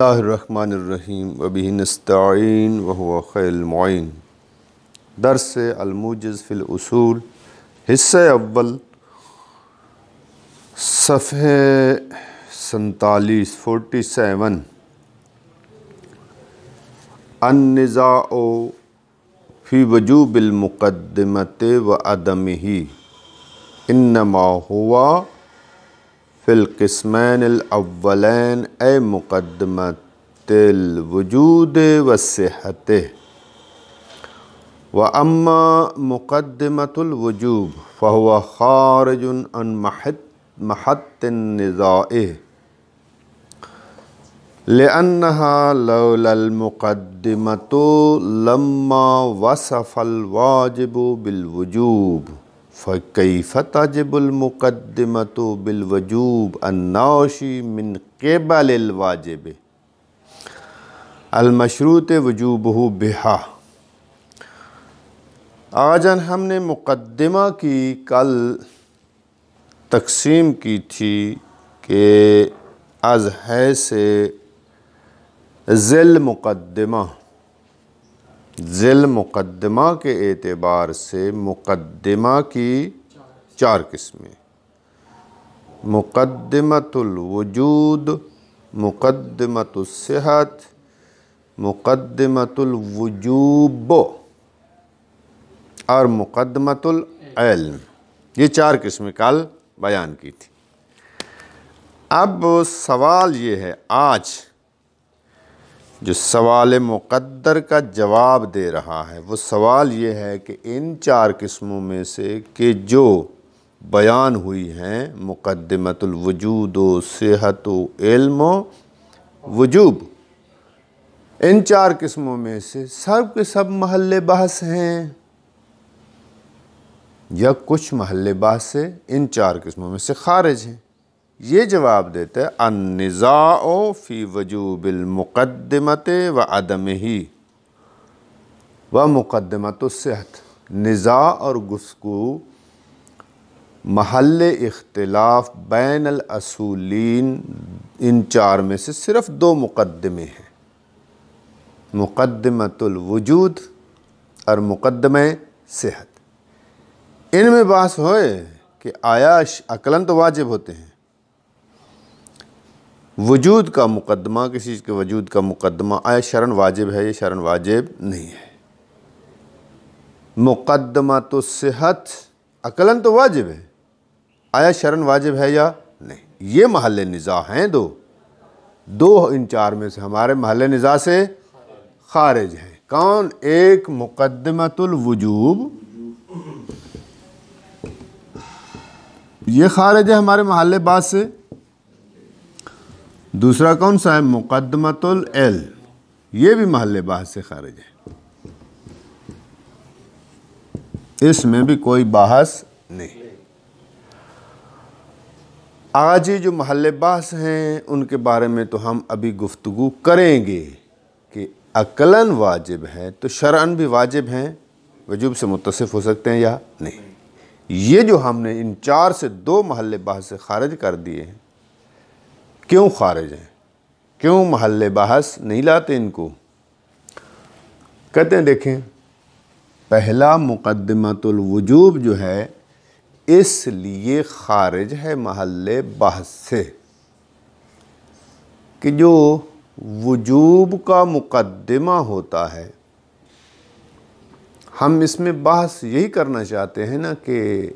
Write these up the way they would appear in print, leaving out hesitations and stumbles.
اللہ الرحمن الرحیم وبہ نستعین وہو خیر المعین۔ درس الموجز فی الاصول حصہ اول صفحہ 47 النزاع فی وجوب المقدمۃ و عدمہ انما ہوا فی القسمین الاولین اے مقدمۃ الوجود والصحۃ و اما مقدمۃ الوجوب فہو خارج عن محط النزاع لأنها لولا المقدمۃ لما وصف الواجب بالوجوب فكيف تجب المقدمة بالوجوب الناشی من قبل الواجب المشروط وجوبہ بہا۔ آجن ہم نے مقدمہ کی کل تقسیم کی تھی کہ از حیث ذیل مقدمہ کے اعتبار سے مقدمہ کی 4 قسمیں: مقدمۃ الوجود، مقدمۃ الصحت، مقدمۃ الوجوب اور مقدمۃ العلم۔ یہ 4 قسمیں کل بیان کی تھی۔ اب سوال یہ ہے، آج جو سوال مقدر کا جواب دے رہا ہے وہ سوال یہ ہے کہ ان 4 قسموں میں سے کہ جو بیان ہوئی ہیں مقدمۃ الوجود و صحت و علم و وجوب، ان 4 قسموں میں سے سب کے سب محل بحث ہیں یا کچھ محل بحث سے ان 4 قسموں میں سے خارج ہیں؟ یہ جواب دیتا ہے النزاع فی وجوب المقدمۃ و عدمہ و مقدمۃ الصحت۔ نزاع اور گفتگو محل اختلاف بین الاصولین ان 4 میں سے صرف 2 مقدمے ہیں، مقدمۃ الوجود اور مقدمہ صحت۔ ان میں بحث ہوئے کہ آیا عقلاً تو واجب ہوتے ہیں، وجود کا مقدمہ، کسی چیز کے وجود کا مقدمہ آیا شرعاً واجب ہے یا شرعاً واجب نہیں ہے۔ مقدمۃ الصحت عقلاً تو واجب ہے، آیا شرعاً واجب ہے یا نہیں؟ یہ محل نزاع ہیں دو ان 4 میں سے ہمارے محل نزاع سے خارج ہیں۔ کون؟ ایک مقدمۃ الوجوب، یہ خارج ہے ہمارے محل بحث سے۔ دوسرا کون سا ہے؟ مقدمۃ العلم، یہ بھی محل بحث سے خارج ہے، اس میں بھی کوئی بحث نہیں۔ آج یہ جو محل بحث ہیں ان کے بارے میں تو ہم ابھی گفتگو کریں گے کہ عقلاً واجب ہے تو شرعاً بھی واجب ہیں، وجوب سے متصف ہو سکتے ہیں یا نہیں۔ یہ جو ہم نے ان 4 سے 2 محل بحث سے خارج کر دیے ہیں، کیوں خارج ہیں؟ کیوں محل بحث نہیں لاتے ان کو؟ کہتے ہیں دیکھیں، پہلا مقدمۃ الوجوب جو ہے اس لیے خارج ہے محل بحث سے کہ جو وجوب کا مقدمہ ہوتا ہے، ہم اس میں بحث یہی کرنا چاہتے ہیں نا کہ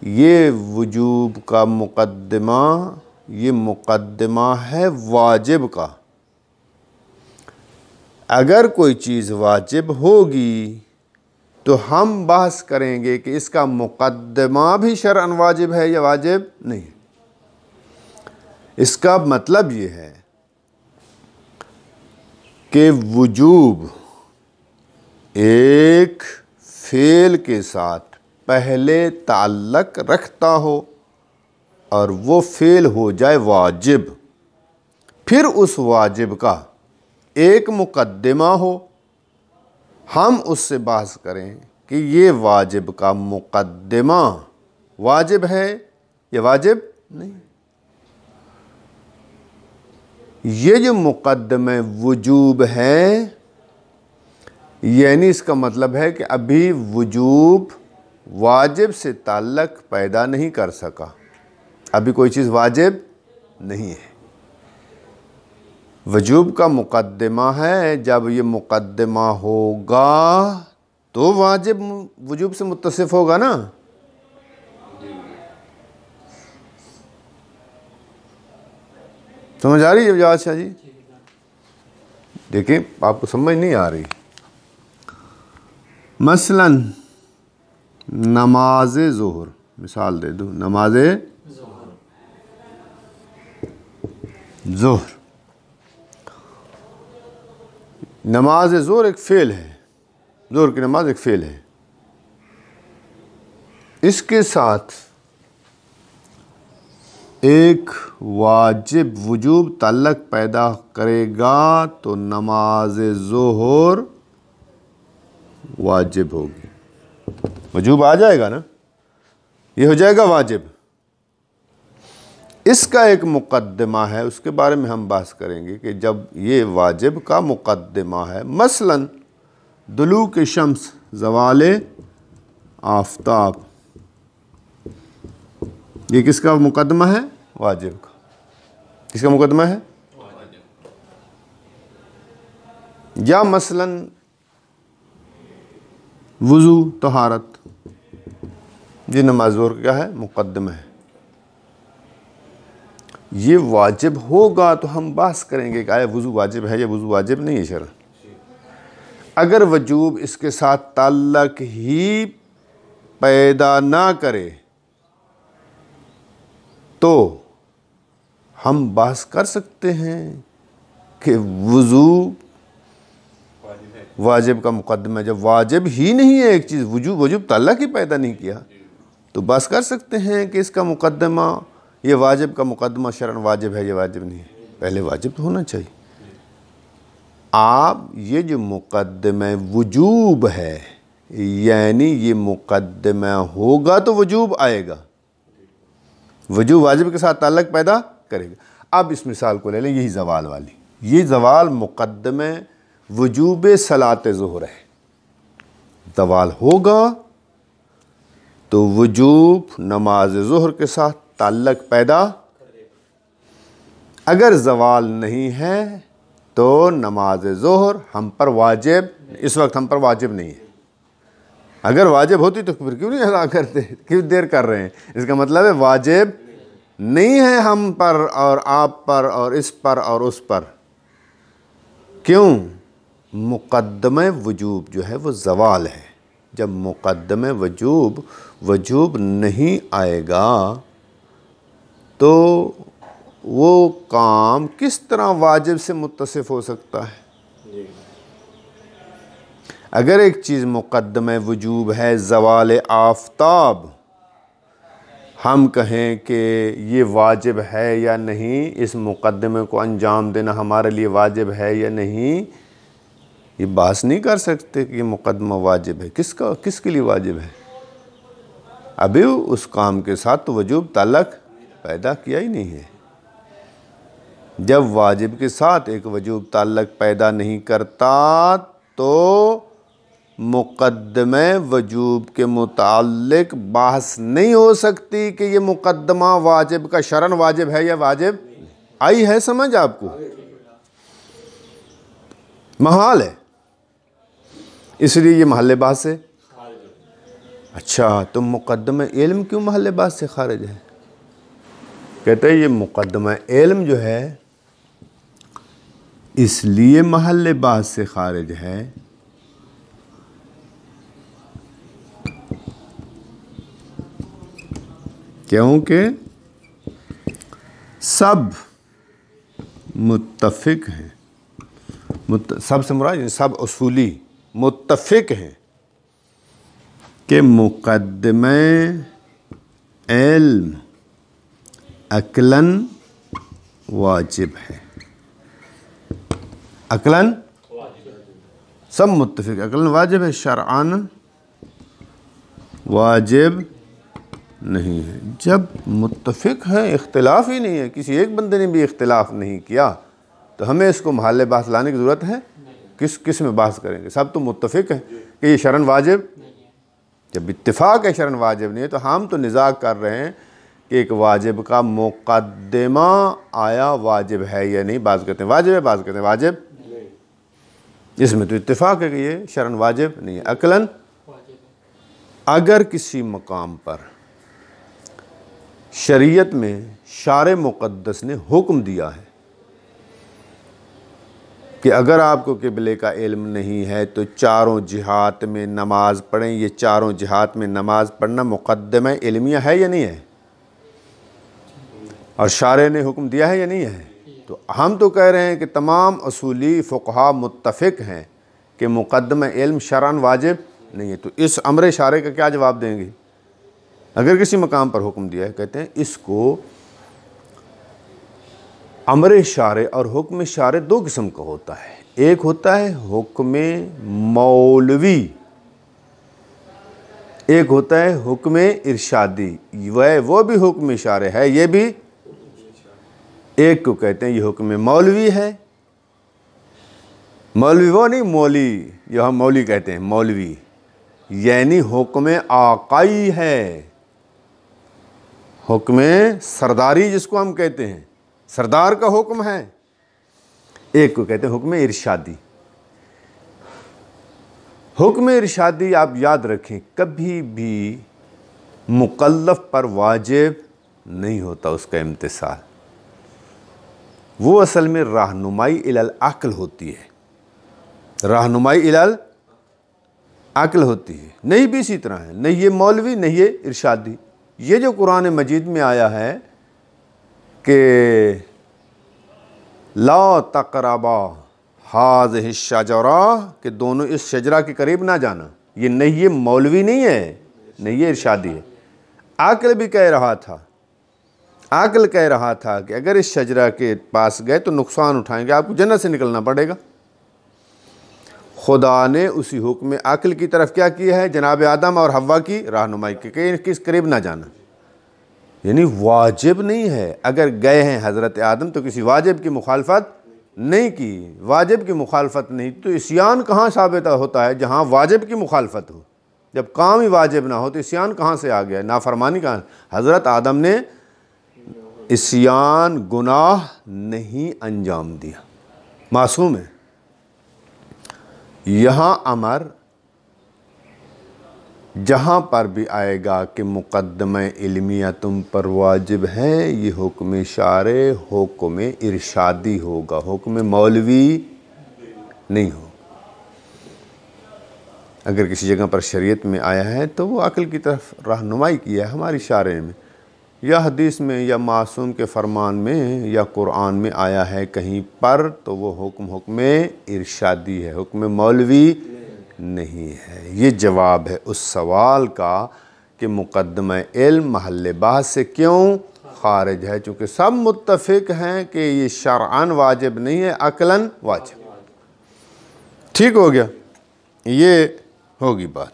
یہ وجوب کا مقدمہ، یہ مقدمہ ہے واجب کا۔ اگر کوئی چیز واجب ہوگی تو ہم بحث کریں گے کہ اس کا مقدمہ بھی شرعاً واجب ہے یا واجب نہیں۔ اس کا مطلب یہ ہے کہ وجوب ایک فعل کے ساتھ پہلے تعلق رکھتا ہو اور وہ فعل ہو جائے واجب، پھر اس واجب کا ایک مقدمہ ہو، ہم اس سے بحث کریں کہ یہ واجب کا مقدمہ واجب ہے یا واجب نہیں۔ یہ جو مقدم وجوب ہے، یعنی اس کا مطلب ہے کہ ابھی وجوب واجب سے تعلق پیدا نہیں کر سکا، ابھی کوئی چیز واجب نہیں ہے۔ وجوب کا مقدمہ ہے، جب یہ مقدمہ ہوگا تو واجب وجوب سے متصف ہوگا نا۔ سمجھ آ رہی ہے جواز شاہ جی؟ دیکھیں آپ کو سمجھ نہیں آ رہی۔ مثلا نماز ظہر، مثال دے دوں، نماز ظہر، نماز ظہر ایک فعل ہے، ظہر کی نماز ایک فعل ہے، اس کے ساتھ ایک واجب وجوب تعلق پیدا کرے گا تو نماز ظہر واجب ہوگی، وجوب آ جائے گا نا، یہ ہو جائے گا واجب۔ اس کا ایک مقدمہ ہے، اس کے بارے میں ہم بحث کریں گے کہ جب یہ واجب کا مقدمہ ہے، مثلا دلوک شمس، زوال آفتاب، یہ کس کا مقدمہ ہے؟ واجب کا۔ کس کا مقدمہ ہے؟ یا مثلا وضو، طہارت، یہ نماز ظہر کا کیا ہے؟ مقدمہ ہے۔ یہ واجب ہوگا تو ہم بحث کریں گے کہ آیا وضو واجب ہے یا وضو واجب نہیں ہے شرعاً۔ اگر وجوب اس کے ساتھ تعلق ہی پیدا نہ کرے تو ہم بحث کر سکتے ہیں کہ وضو واجب کا مقدمہ ہے۔ جب واجب ہی نہیں ہے ایک چیز، وجوب تعلق ہی پیدا نہیں کیا، تو بحث کر سکتے ہیں کہ اس کا مقدمہ، یہ واجب کا مقدمہ شرعاً واجب ہے یا واجب نہیں ہے۔ پہلے واجب تو ہونا چاہیے۔ آپ یہ جو مقدمہ وجوب ہے، یعنی یہ مقدمہ ہوگا تو وجوب آئے گا، وجوب واجب کے ساتھ تعلق پیدا کرے گا۔ اب اس مثال کو لے لیں، یہی زوال والی، یہ زوال مقدمہ وجوب صلاۃ ظہر ہے۔ زوال ہوگا تو وجوب نماز ظہر کے ساتھ تعلق پیدا، اگر زوال نہیں ہے تو نماز ظہر ہم پر واجب، اس وقت ہم پر واجب نہیں ہے۔ اگر واجب ہوتی تو پھر کیوں نہیں ادا کرتے، کیوں دیر کر رہے ہیں؟ اس کا مطلب ہے واجب نہیں ہے ہم پر اور آپ پر اور اس پر اور اس پر۔ کیوں؟ مقدمہ وجوب جو ہے وہ زوال ہے۔ جب مقدمہ وجوب نہیں آئے گا تو وہ کام کس طرح واجب سے متصف ہو سکتا ہے؟ اگر ایک چیز مقدمہ وجوب ہے، زوال آفتاب، ہم کہیں کہ یہ واجب ہے یا نہیں، اس مقدمے کو انجام دینا ہمارے لیے واجب ہے یا نہیں، یہ بحث نہیں کر سکتے کہ یہ مقدمہ واجب ہے۔ کس کے لیے واجب ہے؟ ابھی اس کام کے ساتھ تو وجوب تعلق پیدا کیا ہی نہیں ہے۔ جب واجب کے ساتھ ایک وجوب تعلق پیدا نہیں کرتا تو مقدمہ وجوب کے متعلق بحث نہیں ہو سکتی کہ یہ مقدمہ واجب کا شرعاً واجب ہے یا واجب آئی ہے۔ سمجھ آپ کو؟ محال ہے، اس لیے یہ محل بحث سے۔ اچھا، تو مقدمہ علم کیوں محل بحث سے خارج ہے؟ کہتے ہیں یہ مقدمہ علم جو ہے اس لیے محل بحث سے خارج ہے کیونکہ سب متفق ہیں، سب سے مراد سب اصولی متفق ہیں کہ مقدمہ علم عقلاً واجب ہے۔ عقلاً سب متفق، عقلاً واجب ہے، شرعاً واجب نہیں ہے۔ جب متفق ہے، اختلاف ہی نہیں ہے، کسی ایک بندے نے بھی اختلاف نہیں کیا، تو ہمیں اس کو محل بحث لانے کی ضرورت ہے؟ کس میں بحث کریں گے؟ سب تو متفق ہیں کہ یہ شرعاً واجب، جب اتفاق ہے شرعاً واجب نہیں ہے، تو ہم تو نزاع کر رہے ہیں کہ ایک واجب کا مقدمہ آیا واجب ہے یا نہیں۔ بعض کہتے ہیں واجب ہے، بعض کہتے ہیں واجب، اس میں تو اتفاق ہے کہ یہ شرعاً واجب نہیں ہے، عقلاً اگر کسی مقام پر شریعت میں شارع مقدس نے حکم دیا ہے کہ اگر آپ کو قبلے کا علم نہیں ہے تو چاروں جہات میں نماز پڑھیں، یہ چاروں جہات میں نماز پڑھنا مقدمہ علمیہ ہے یا نہیں ہے؟ اور شارع نے حکم دیا ہے یا نہیں ہے؟ تو ہم تو کہہ رہے ہیں کہ تمام اصولی فقہا متفق ہیں کہ مقدمہ علم شرعاً واجب نہیں ہے۔ تو اس امر شارع کا کیا جواب دیں گے؟ اگر کسی مقام پر حکم دیا ہے، کہتے ہیں اس کو امر شارع اور حکم شارع دو قسم کا ہوتا ہے، ایک ہوتا ہے حکم مولوی، ایک ہوتا ہے حکم ارشادی، وہ بھی حکم شارع ہے، یہ بھی ایک کو کہتے ہیں یہ حکم مولوی ہے۔ مولوی وہ نہیں مولی، یہ ہم مولی کہتے ہیں، مولوی یعنی حکم آقائی ہے، حکم سرداری جس کو ہم کہتے ہیں، سردار کا حکم ہے۔ ایک کو کہتے ہیں حکم ارشادی۔ حکم ارشادی آپ یاد رکھیں کبھی بھی مکلف پر واجب نہیں ہوتا اس کا امتثال، وہ اصل میں رہنمائی الی العقل ہوتی ہے، رہنمائی الی العقل ہوتی ہے۔ نہیں بھی اسی طرح ہے، نہیں یہ مولوی نہیں یہ ارشادی۔ یہ جو قرآن مجید میں آیا ہے کہ لا تقربا ہذہ الشجرہ، کہ دونوں اس شجرہ کے قریب نہ جانا، یہ نہیں یہ مولوی نہیں ہے، نہیں یہ ارشادی ہے۔ عقل بھی کہہ رہا تھا، عقل کہہ رہا تھا کہ اگر اس شجرہ کے پاس گئے تو نقصان اٹھائیں گے، آپ کو جنت سے نکلنا پڑے گا۔ خدا نے اسی حکم عقل کی طرف کیا کیا ہے؟ جناب آدم اور حوا کی رہنمائی کی کہ کس قریب نہ جانا، یعنی واجب نہیں ہے۔ اگر گئے ہیں حضرت آدم تو کسی واجب کی مخالفت نہیں کی، واجب کی مخالفت نہیں، تو عصیان کہاں ثابت ہوتا ہے؟ جہاں واجب کی مخالفت ہو۔ جب کام ہی واجب نہ ہو تو عصیان کہاں سے آ گیا؟ نافرمانی کہاں؟ حضرت آدم نے عصیان گناہ نہیں انجام دیا، معصوم ہے۔ یہاں امر جہاں پر بھی آئے گا کہ مقدمہ علمیہ تم پر واجب ہے، یہ حکم شارع حکم ارشادی ہوگا، حکم مولوی نہیں ہو۔ اگر کسی جگہ پر شریعت میں آیا ہے تو وہ عقل کی طرف رہنمائی کیا ہے ہماری شارع میں، یا حدیث میں یا معصوم کے فرمان میں یا قرآن میں آیا ہے کہیں پر، تو وہ حکم ارشادی ہے، حکم مولوی نہیں ہے۔ یہ جواب ہے اس سوال کا کہ مقدمہ علم محل بحث سے کیوں خارج ہے، چونکہ سب متفق ہیں کہ یہ شرعاً واجب نہیں ہے، عقلاً واجب۔ ٹھیک ہو گیا، یہ ہوگی بات۔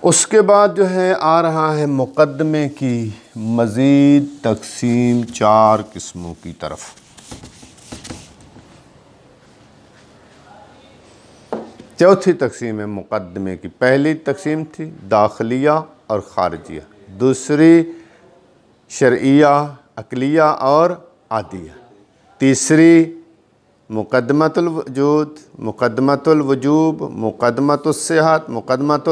اس کے بعد جو ہے آ رہا ہے مقدمے کی مزید تقسیم 4 قسموں کی طرف۔ چوتھی تقسیم ہے مقدمے کی۔ پہلی تقسیم تھی داخلیہ اور خارجیہ، دوسری شرعیہ، عقلیہ اور عادیہ، تیسری مقدمۃ الوجود، مقدمۃ الوجوب، مقدمۃ الصحت، مقدمۃ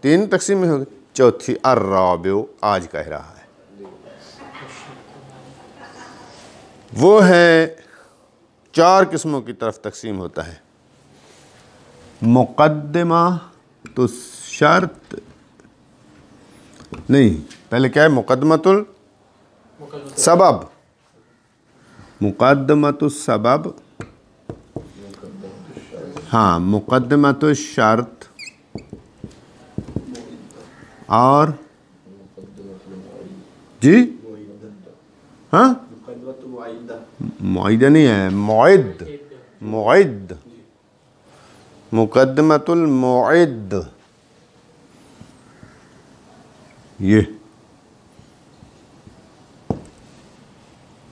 3 تقسیمیں ہوگی۔ چوتھی الرابع آج کہہ رہا ہے، وہ ہے 4 قسموں کی طرف تقسیم ہوتا ہے۔ مقدمہ تو شرط نہیں، پہلے کیا ہے؟ مقدمۃ السبب، مقدمۃ السبب، ہاں مقدمۃ الشرط اور جی ہاں معیدہ نہیں ہے، معد، مقدمۃ الموعد، یہ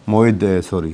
موعد ہے، سوری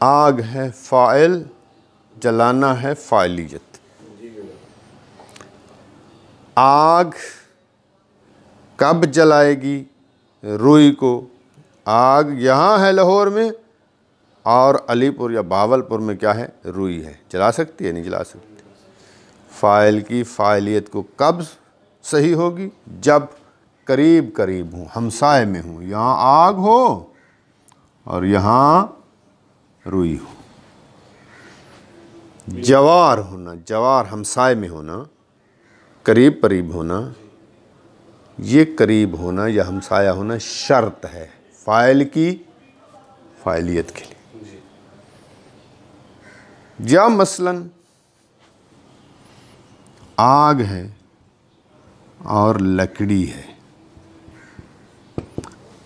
آگ ہے فاعل، جلانا ہے فاعلیت۔ آگ کب جلائے گی روئی کو؟ آگ یہاں ہے لاہور میں، اور علی پور یا بہاول پور میں کیا ہے؟ روئی ہے۔ جلا سکتی ہے؟ نہیں جلا سکتی۔ فاعل کی فاعلیت کو کب صحیح ہوگی؟ جب قریب قریب ہوں، ہمسائے میں ہوں، یہاں آگ ہو اور یہاں روئی ہو۔ جوار ہونا، جوار ہمسائے میں ہونا، قریب قریب ہونا، یہ قریب ہونا یا ہمسایہ ہونا شرط ہے فاعل کی فاعلیت کے لیے۔ یا مثلاً آگ ہے اور لکڑی ہے۔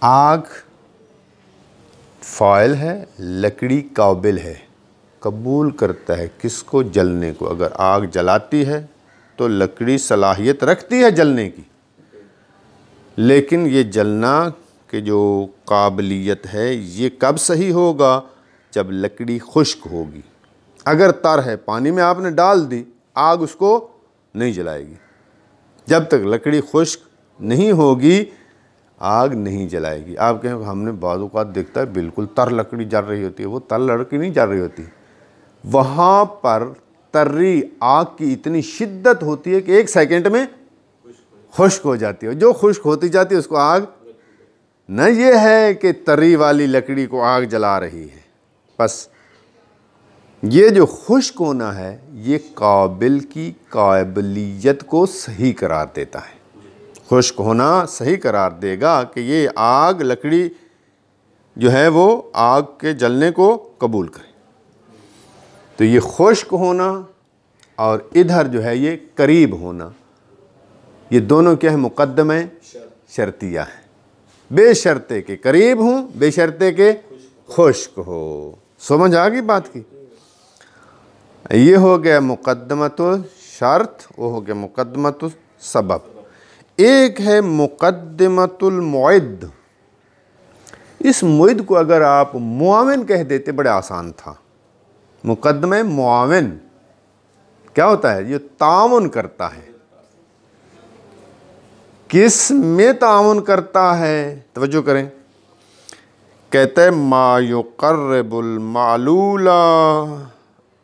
آگ فاعل ہے، لکڑی قابل ہے، قبول کرتا ہے کس کو؟ جلنے کو۔ اگر آگ جلاتی ہے تو لکڑی صلاحیت رکھتی ہے جلنے کی، لیکن یہ جلنا کہ جو قابلیت ہے یہ کب صحیح ہوگا؟ جب لکڑی خشک ہوگی۔ اگر تر ہے، پانی میں آپ نے ڈال دی، آگ اس کو نہیں جلائے گی۔ جب تک لکڑی خشک نہیں ہوگی آگ نہیں جلائے گی۔ آپ کہیں ہم نے بعض اوقات دیکھتا ہے بالکل تر لکڑی جل رہی ہوتی ہے، وہ تر لکڑی نہیں جل رہی ہوتی، وہاں پر تری آگ کی اتنی شدت ہوتی ہے کہ ایک سیکنڈ میں خشک ہو جاتی ہے۔ جو خشک ہوتی جاتی ہے اس کو آگ، نہ یہ ہے کہ تری والی لکڑی کو آگ جلا رہی ہے۔ بس یہ جو خشک ہونا ہے یہ قابل کی قابلیت کو صحیح قرار دیتا ہے۔ خشک ہونا صحیح قرار دے گا کہ یہ آگ، لکڑی جو ہے وہ آگ کے جلنے کو قبول کرے۔ تو یہ خشک ہونا اور ادھر جو ہے یہ قریب ہونا، یہ دونوں کیا ہے؟ مقدمہ شرطیہ ہے۔ بے شرطے کے قریب ہوں، بے شرطے کے خشک ہو۔ سمجھ آ گئی بات کی؟ یہ ہو گیا مقدمۃ الشرط، وہ ہو گیا مقدمۃ السبب۔ ایک ہے مقدمۃ المعد۔ اس معد کو اگر آپ معاون کہہ دیتے بڑے آسان تھا۔ مقدمہ معاون کیا ہوتا ہے؟ یہ تعاون کرتا ہے۔ کس میں تعاون کرتا ہے؟ توجہ کریں، کہتا ہے ما یقرب المعلول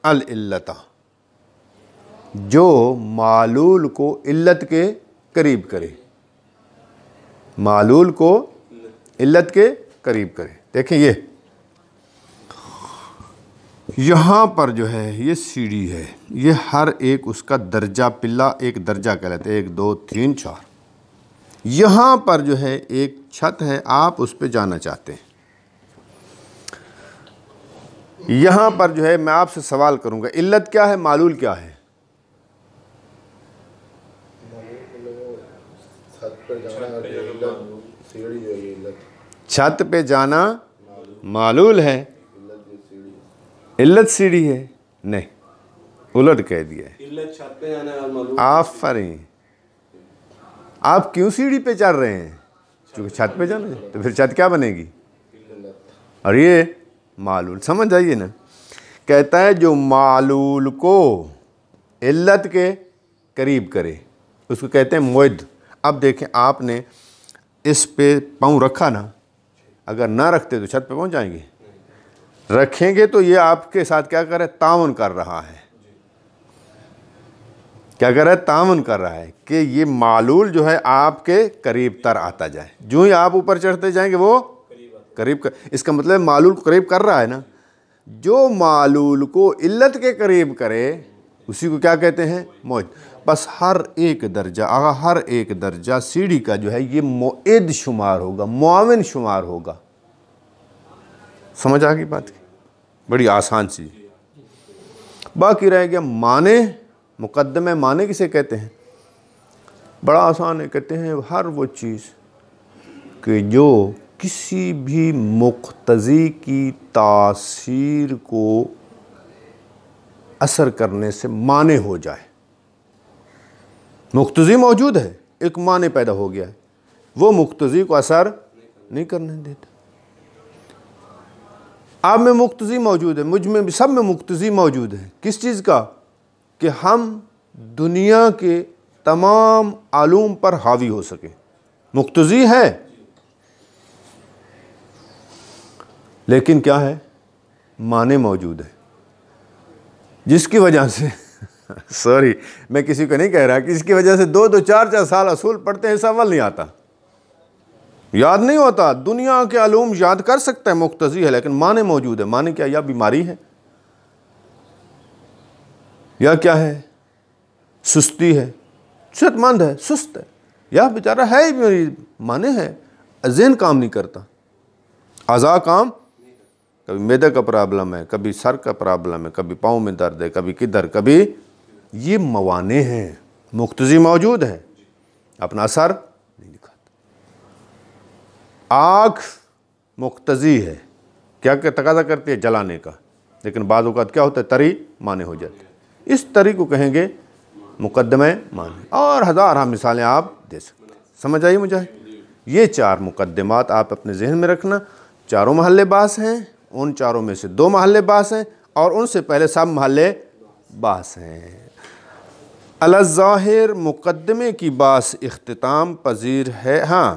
العلت، جو معلول کو علت کے قریب کرے، معلول کو علت کے قریب کرے۔ دیکھیں یہ یہاں پر جو ہے یہ سیڑھی ہے، یہ ہر ایک اس کا درجہ پلہ ایک درجہ کہلاتے ہیں، 1 2 3 4۔ یہاں پر جو ہے ایک چھت ہے، آپ اس پہ جانا چاہتے ہیں۔ یہاں پر جو ہے میں آپ سے سوال کروں گا، علت کیا ہے؟ معلول کیا ہے؟ چھت پہ جانا معلول ہے، علت سیڑھی ہے؟ نہیں، الٹ کہہ دیا ہے۔ آفرین۔ آپ کیوں سیڑھی پہ چڑھ رہے ہیں؟ چونکہ چھت پہ جانا ہے، تو پھر چھت کیا بنے گی؟ اور یہ معلول۔ سمجھ آئیے نا؟ کہتا ہے جو معلول کو علت کے قریب کرے اس کو کہتے ہیں معد۔ اب دیکھیں آپ نے اس پہ پاؤں رکھا نا، اگر نہ رکھتے تو چھت پہ پہنچ جائیں گے۔ رکھیں گے تو یہ آپ کے ساتھ کیا کر رہا ہے؟ تعاون کر رہا ہے۔ کیا کر رہا ہے؟ تعاون کر رہا ہے کہ یہ معلول جو ہے آپ کے قریب تر آتا جائے۔ جو ہی آپ اوپر چڑھتے جائیں گے وہ قریب اس کا مطلب معلول کو قریب کر رہا ہے نا۔ جو معلول کو علت کے قریب کرے اسی کو کیا کہتے ہیں؟ معد۔ بس ہر ایک درجہ سیڑھی کا جو ہے یہ معد شمار ہوگا، معاون شمار ہوگا۔ سمجھ آ گئی بات کی؟ بڑی آسان سی۔ باقی رہ گیا معنی۔ مقدمہ معنی کسے کہتے ہیں؟ بڑا آسان ہے، کہتے ہیں ہر وہ چیز کہ جو کسی بھی مقتضی کی تاثیر کو اثر کرنے سے مانع ہو جائے۔ مقتضی موجود ہے، ایک مانع پیدا ہو گیا ہے، وہ مقتضی کو اثر نہیں کرنے دیتا۔ آپ میں مقتضی موجود ہے، مجھ میں بھی، سب میں مقتضی موجود ہے۔ کس چیز کا؟ کہ ہم دنیا کے تمام علوم پر حاوی ہو سکیں، مقتضی ہے۔ لیکن کیا ہے؟ معنی موجود ہے، جس کی وجہ سے سوری میں کسی کو نہیں کہہ رہا کہ اس کی وجہ سے 2 4 سال اصول پڑھتے ہیں، سوال نہیں آتا، یاد نہیں ہوتا، دنیا کے علوم یاد کر سکتا ہے، مقتضی ہے، لیکن معنی موجود ہے۔ معنی کیا؟ یا بیماری ہے، یا کیا ہے؟ سستی ہے، صحت مند ہے، سست ہے، یا بیچارہ ہے ہی، معنی ہے، ذہن کام نہیں کرتا، اعضاء کام، کبھی معدے کا پرابلم ہے، کبھی سر کا پرابلم ہے، کبھی پاؤں میں درد ہے، کبھی کدھر، کبھی، یہ موانع ہیں، مقتضی موجود ہے، اپنا اثر نہیں دکھاتا۔ آگ مقتضی ہے، کیا تقاضا کرتی ہے؟ جلانے کا، لیکن بعض اوقات کیا ہوتا ہے؟ تری معنی ہو جاتی ہے، اس تری کو کہیں گے مقدمہ معنی، اور ہزارہ مثالیں آپ دے سکتے ہیں۔ سمجھ آئی مجھے؟ یہ 4 مقدمات آپ اپنے ذہن میں رکھنا، چاروں محل بحث ہیں، ان چاروں میں سے 2 محل بحث ہیں، اور ان سے پہلے سب محل بحث ہیں۔ الظاہر مقدمے کی بحث اختتام پذیر ہے۔ ہاں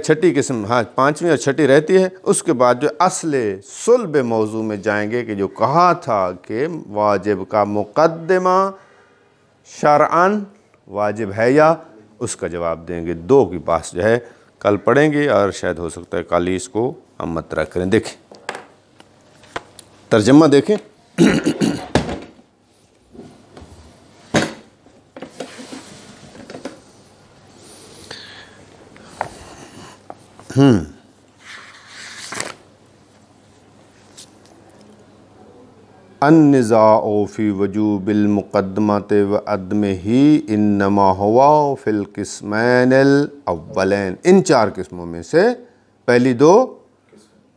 چھٹی قسم، ہاں 5ویں اور چھٹی رہتی ہے، اس کے بعد جو اصل صلب موضوع میں جائیں گے کہ جو کہا تھا کہ واجب کا مقدمہ شرعاً واجب ہے یا، اس کا جواب دیں گے۔ 2 کی بحث جو ہے کل پڑھیں گے، اور شاید ہو سکتا ہے کل ہی اس کو ہم مطرح کریں۔ دیکھیں ترجمہ دیکھیں، النزاع فی وجوب المقدمۃ وعدمہ انما ہوا فی القسمین الاولین۔ ان 4 قسموں میں سے پہلی 2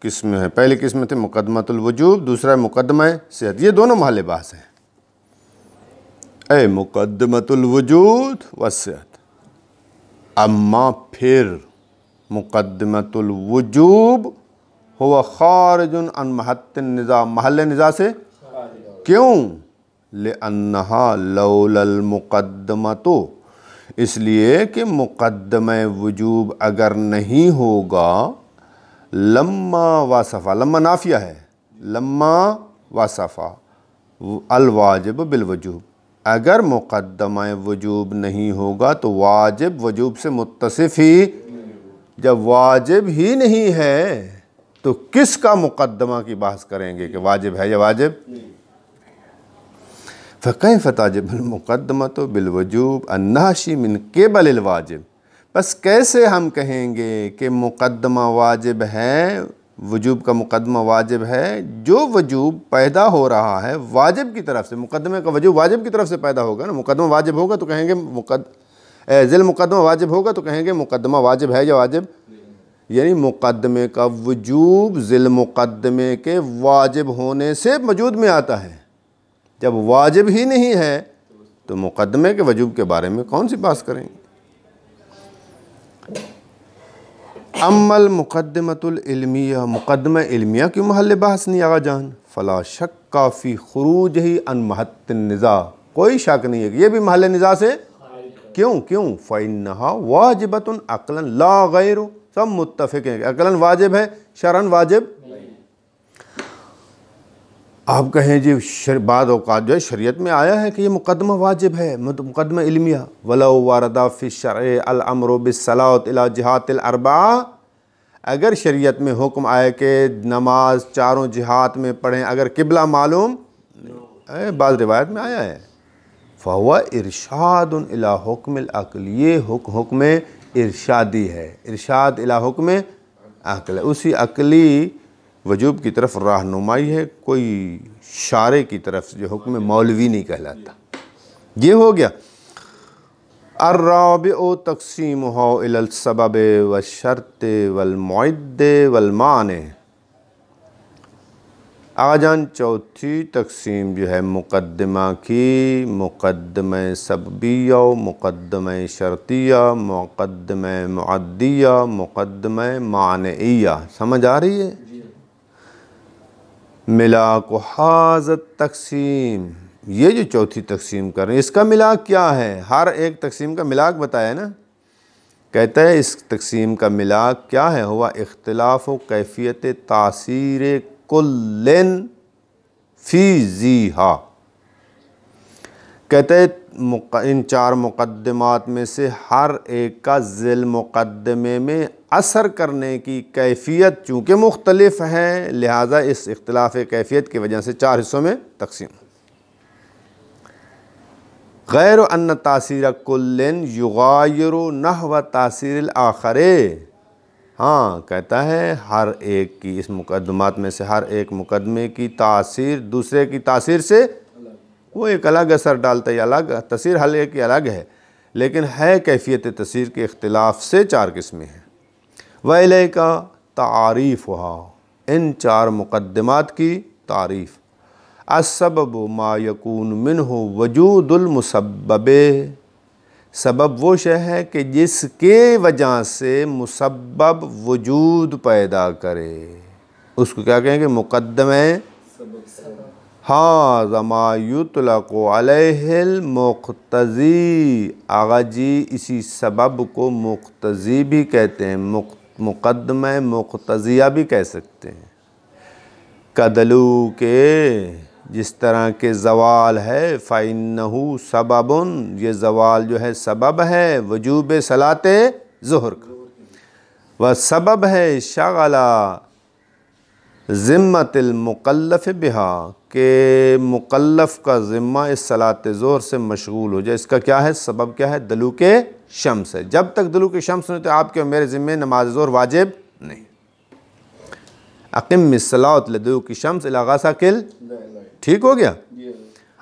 قسمیں ہیں۔ پہلی قسم تھے مقدمۃ الوجوب، دوسرا ہے مقدمہ صحت، یہ دونوں محل بحث ہیں، اے مقدمۃ الوجود والصحت۔ اما پھر مقدمۃ الوجوب ہوا خارج عن محط النزاع، محل نزاع سے، کیوں؟ لأنہا لولا المقدمۃ، اس لیے کہ مقدمہ وجوب اگر نہیں ہوگا، لما وصفا، لما نافیہ ہے، لما وصفا الواجب بالوجوب، اگر مقدمہ وجوب نہیں ہوگا تو واجب وجوب سے متصف ہی، جب واجب ہی نہیں ہے تو کس کا مقدمہ کی بحث کریں گے کہ واجب ہے یا واجب؟ فَكَيْفَ تَجِبُ الْمُقَدَّمَةُ بِالْوُجُوبِ النَّاشِ مِنْ قِبَلِ الْوَاجِبِ، بس کیسے ہم کہیں گے کہ مقدمہ واجب ہے، وجوب کا مقدمہ واجب ہے، جو وجوب پیدا ہو رہا ہے واجب کی طرف سے، مقدمے کا وجوب واجب کی طرف سے پیدا ہوگا نا، مقدمہ واجب ہوگا تو کہیں گے ذیل مقدمہ واجب ہوگا تو کہیں گے مقدمہ واجب ہے یا واجب، یعنی مقدمے کا وجوب ذیل مقدمے کے واجب ہونے سے وجود میں آتا ہے، جب واجب ہی نہیں ہے تو مقدمے کے وجوب کے بارے میں کون سی بات کریں گے؟ اما المقدمۃ العلمیہ، مقدمہ علمیہ کی محل بحث نہیں آغا جان، فلا شک فی خروجہ عن محط النزاع، کوئی شک نہیں ہے کہ یہ بھی محل نزاع سے، کیوں؟ فإنہا واجبۃ عقلا لا غیر، سب متفق ہیں کہ عقلا واجب ہے، شرعاً واجب۔ آپ کہیں جی بعض اوقات جو ہے شریعت میں آیا ہے کہ یہ مقدمہ واجب ہے، مقدمہ علمیہ، وَلَوْ وَرَدَ فِي الشَّرْعِ الْأَمْرُ بِالصَّلَاةِ إِلَى جِهَاتِ الْأَرْبَعَةِ، اگر شریعت میں حکم آئے کہ نماز 4 جہات میں پڑھیں اگر قبلہ معلوم، بعض روایت میں آیا ہے، فَهُوَ إِرْشَادٌ إِلَى حُکْمِ الْعَقْلِ، یہ حکم ارشادی ہے، ارشاد الی حکم عقل، اسی عقلی وجوب کی طرف رہنمائی ہے، کوئی شارع کی طرف جو حکم مولوی نہیں کہلاتا۔ یہ ہو گیا۔ الرابع تقسیمہ الی السبب والشرط والمعد والمانع، آجان چوتھی تقسیم جو ہے مقدمہ کی، مقدمہ سببیہ، مقدمہ شرطیہ، مقدمہ معدیہ، مقدمہ مانعیہ، سمجھ آ رہی ہے؟ ملاک و حاضت تقسیم، یہ جو چوتھی تقسیم کر رہے ہیں اس کا ملاک کیا ہے؟ ہر ایک تقسیم کا ملاک بتایا نا، کہتا ہے اس تقسیم کا ملاک کیا ہے؟ ہوا اختلاف و کیفیت تاثیر کلن فی ذیہا، کہتا ہے ان چار مقدمات میں سے ہر ایک کا ذیل مقدمے میں اثر کرنے کی کیفیت چونکہ مختلف ہے، لہٰذا اس اختلاف کیفیت کی وجہ سے چار حصوں میں تقسیم۔ غیر ان تاثیر کلن یغایر نحو تاثیر الآخر، ہاں کہتا ہے ہر ایک کی اس مقدمات میں سے ہر ایک مقدمے کی تاثیر دوسرے کی تاثیر سے وہ ایک الگ اثر ڈالتا ہے، الگ تاثیر ہر ایک کی الگ ہے، لیکن ہے کیفیت تاثیر کے اختلاف سے چار قسمیں ہیں۔ وَإِلَيْكَ تَعْرِيفُهَا، ان چار مقدمات کی تعریف۔ السبب ما یکون منہ وجود المسبب، سبب وہ شے ہے کہ جس کے وجہ سے مسبب وجود پیدا کرے، اس کو کیا کہیں گے؟ مقدمہ ہاں ما یطلق علیہ المقتضی، آغا جی اسی سبب کو مقتضی بھی کہتے ہیں، مقدمہ مقتضیہ بھی کہہ سکتے ہیں۔ کدلو کے جس طرح کے زوال ہے، فَإِنَّهُ سَبَبٌ، یہ زوال جو ہے سبب ہے وجوب صلاۃ ظہر کا، وہ سبب ہے شغلہ ذمۃ المکلف بہا، کہ مکلف کا ذمہ اس صلاۃ ظہر سے مشغول ہو جائے۔ اس کا کیا ہے سبب؟ کیا ہے؟ دلوک شمس ہے۔ جب تک دلوک شمس نہیں تو آپ کے میرے ذمہ نماز ظہر واجب نہیں۔ اقم الصلاۃ لدلوک الشمس الی غسق اللیل، ٹھیک ہو گیا۔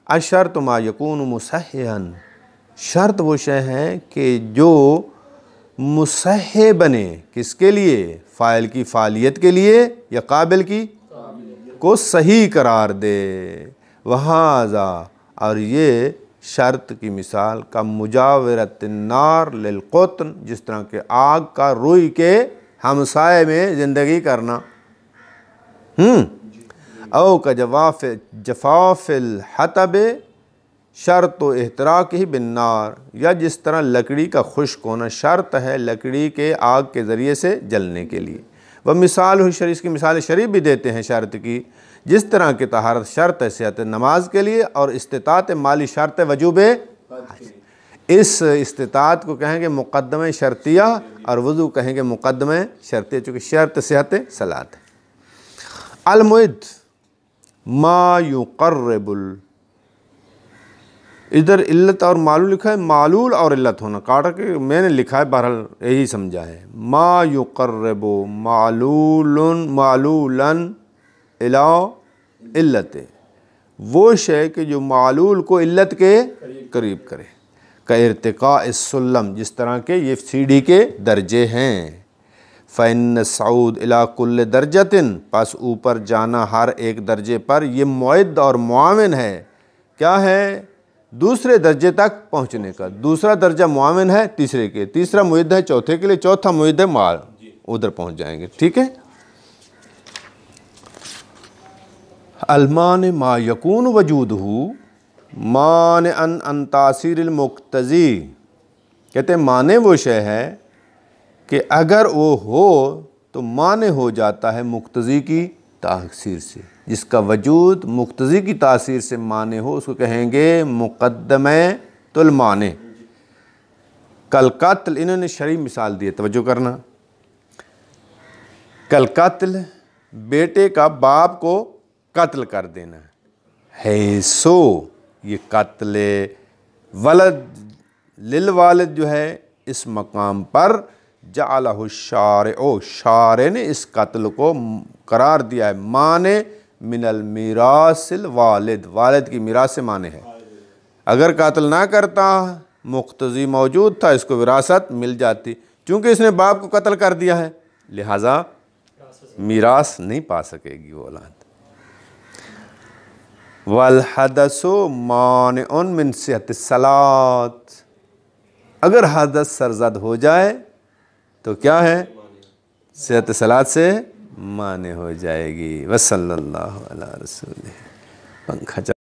الشرط ما یکون مصححا، شرط وہ شے ہے کہ جو مصحح بنے، کس کے لیے؟ فاعل کی فعالیت کے لیے یا قابل کی کو صحیح قرار دے۔ وہذا، اور یہ شرط کی مثال کا مجاورت النار للقطن، جس طرح کہ آگ کا روئی کے ہمسائے میں زندگی کرنا، او کا جفاف الحطب شرط و احتراق ہی بالنار، یا جس طرح لکڑی کا خشک ہونا شرط ہے لکڑی کے آگ کے ذریعے سے جلنے کے لیے۔ وہ مثال ہو شریف، کی مثال شریف بھی دیتے ہیں شرط کی، جس طرح کہ طہارت شرط ہے صحت نماز کے لیے، اور استطاعت مالی شرط وجوب حج۔ اس استطاعت کو کہیں گے مقدمہ شرطیہ، اور وضو کہیں گے مقدمہ شرطیہ، چونکہ شرط صحت صلاۃ ہے۔ المعد ما یقرب، ادھر علت اور معلول لکھا ہے، معلول اور علت ہونا کاٹا کہ میں نے لکھا ہے، بہرحال یہی سمجھا ہے۔ ما یقرب معلولا الی علت، وہ شے کہ جو معلول کو علت کے قریب کرے، کا ارتقاء السلم، جس طرح کہ یہ سیڑھی کے درجے ہیں۔ فَإِنَّ الصَّعُودَ إِلَىٰ كُلِّ دَرْجَةٍ، پس اوپر جانا ہر ایک درجے پر، یہ معد اور معاون ہے۔ کیا ہے؟ دوسرے درجے تک پہنچنے کا۔ دوسرا درجہ معاون ہے تیسرے کے، تیسرا معد ہے چوتھے کے لیے، چوتھا معد ہے مال، ادھر پہنچ جائیں گے، ٹھیک ہے۔ المانع ما یکون وجودہ مانعا عن تاثیر المقتضی، کہتے ہیں مانع وہ شے ہے کہ اگر وہ ہو تو مانع ہو جاتا ہے مقتضی کی تاثیر سے، جس کا وجود مقتضی کی تاثیر سے مانع ہو اس کو کہیں گے مقدمہ المانع۔ کل قتل، انہوں نے شرعی مثال دی ہے، توجہ کرنا۔ کل قتل، بیٹے کا باپ کو قتل کر دینا ہے، سو یہ قتل ولد للوالد جو ہے اس مقام پر جعلہ الشارع، شارع نے اس قتل کو قرار دیا ہے مانع من المیراث الوالد، والد کی میراث سے مانع ہے۔ اگر قتل نہ کرتا مقتضی موجود تھا اس کو وراثت مل جاتی، چونکہ اس نے باپ کو قتل کر دیا ہے لہٰذا میراث نہیں پا سکے گی وہ اولاد۔ والحدث مانع من صحت الصلاۃ، اگر حدث سرزد ہو جائے تو کیا ہے؟ صحت صلاۃ سے مانے ہو جائے گی۔ وصلی اللہ علی رسول۔ پنکھا